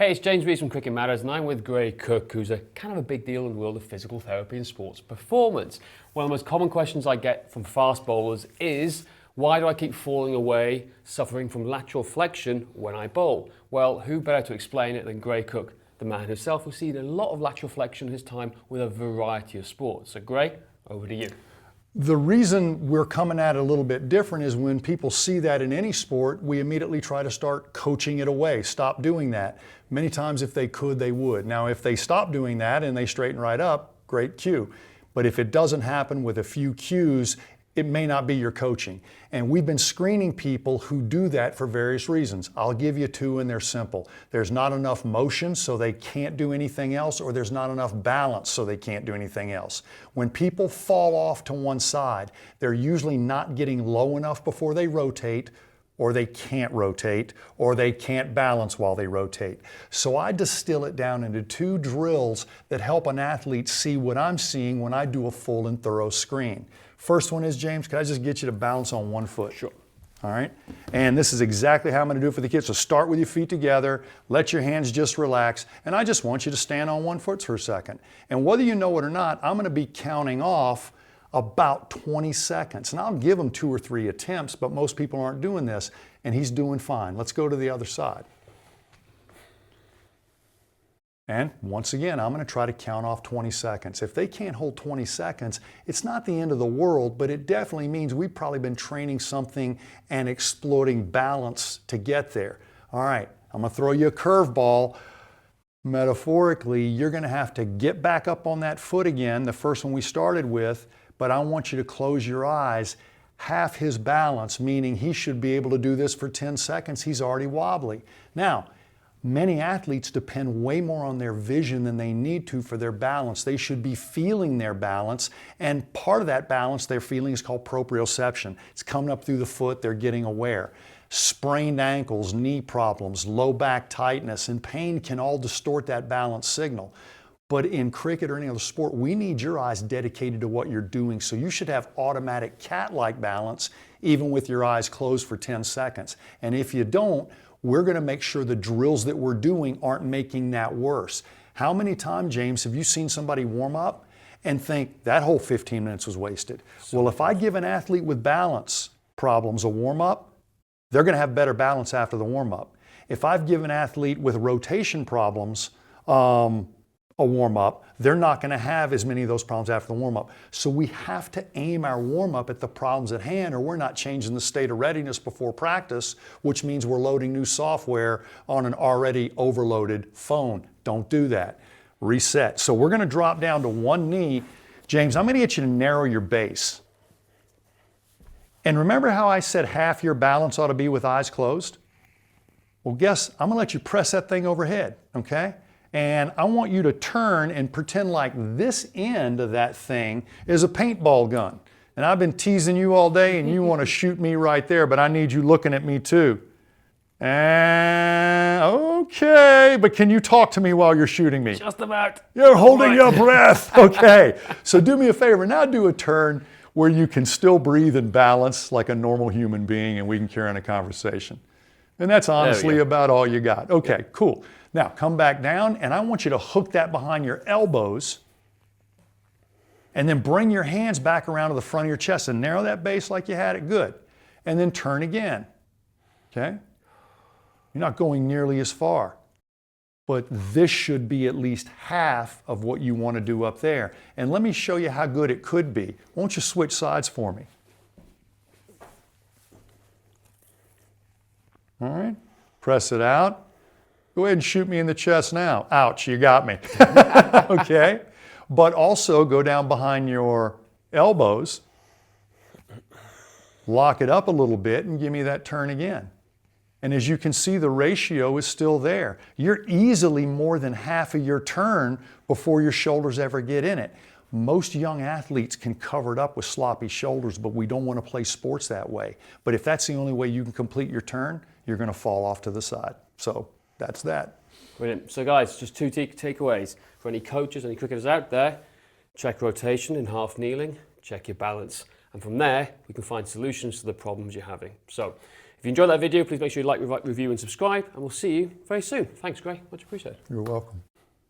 Hey, it's James Rees from Cricket Matters, and I'm with Gray Cook, who's a kind of a big deal in the world of physical therapy and sports performance. One of the most common questions I get from fast bowlers is, why do I keep falling away, suffering from lateral flexion when I bowl? Well, who better to explain it than Gray Cook, the man himself, who's seen a lot of lateral flexion in his time with a variety of sports. So Gray, over to you. The reason we're coming at it a little bit different is when people see that in any sport, we immediately try to start coaching it away. Stop doing that. Many times if they could, they would. Now, if they stop doing that and they straighten right up, great cue. But if it doesn't happen with a few cues, it may not be your coaching. And we've been screening people who do that for various reasons. I'll give you two and they're simple. There's not enough motion so they can't do anything else, or there's not enough balance so they can't do anything else. When people fall off to one side, they're usually not getting low enough before they rotate, or they can't rotate, or they can't balance while they rotate. So I distill it down into two drills that help an athlete see what I'm seeing when I do a full and thorough screen. First one is, James, can I just get you to balance on one foot? Sure. All right? And this is exactly how I'm gonna do it for the kids. So start with your feet together, let your hands just relax, and I just want you to stand on one foot for a second. And whether you know it or not, I'm gonna be counting off about 20 seconds. And I'll give him 2 or 3 attempts, but most people aren't doing this, and he's doing fine. Let's go to the other side. And once again, I'm going to try to count off 20 seconds. If they can't hold 20 seconds, it's not the end of the world, but it definitely means we've probably been training something and exploiting balance to get there. All right, I'm going to throw you a curveball. Metaphorically, you're going to have to get back up on that foot again, the first one we started with, but I want you to close your eyes. Half his balance, meaning he should be able to do this for 10 seconds. He's already wobbly. Now, many athletes depend way more on their vision than they need to for their balance. They should be feeling their balance, and part of that balance they're feeling is called proprioception. It's coming up through the foot, they're getting aware. Sprained ankles, knee problems, low back tightness, and pain can all distort that balance signal. But in cricket or any other sport, we need your eyes dedicated to what you're doing. So you should have automatic cat-like balance even with your eyes closed for 10 seconds. And if you don't, we're going to make sure the drills that we're doing aren't making that worse. How many times, James, have you seen somebody warm up and think that whole 15 minutes was wasted? Well, if I give an athlete with balance problems a warm up, they're going to have better balance after the warm up. If I've given an athlete with rotation problems a warm up, they're not going to have as many of those problems after the warm up. So we have to aim our warm up at the problems at hand, or we're not changing the state of readiness before practice, which means we're loading new software on an already overloaded phone. Don't do that. Reset. So we're going to drop down to one knee. James, I'm going to get you to narrow your base. And remember how I said half your balance ought to be with eyes closed? Well, guess, I'm going to let you press that thing overhead, okay? And I want you to turn and pretend like this end of that thing is a paintball gun. And I've been teasing you all day and you want to shoot me right there, but I need you looking at me too. And okay, but can you talk to me while you're shooting me? Just about. You're holding your breath. Okay, so do me a favor. Now do a turn where you can still breathe and balance like a normal human being, and we can carry on a conversation. And that's honestly about all you got. Okay, cool. Now come back down, and I want you to hook that behind your elbows, and then bring your hands back around to the front of your chest and narrow that base like you had it. Good. And then turn again. Okay? You're not going nearly as far, but this should be at least half of what you want to do up there. And let me show you how good it could be. Won't you switch sides for me? All right, press it out. Go ahead and shoot me in the chest now. Ouch, you got me. Okay, but also go down behind your elbows, lock it up a little bit, and give me that turn again. And as you can see, the ratio is still there. You're easily more than half of your turn before your shoulders ever get in it. Most young athletes can cover it up with sloppy shoulders, but we don't want to play sports that way. But if that's the only way you can complete your turn, you're going to fall off to the side. So that's that. Brilliant. So guys, just 2 takeaways. For any coaches, any cricketers out there, check rotation in half kneeling, check your balance. And from there, we can find solutions to the problems you're having. So If you enjoyed that video, please make sure you like, review and subscribe, and we'll see you very soon. Thanks, Gray. Much appreciated. You're welcome.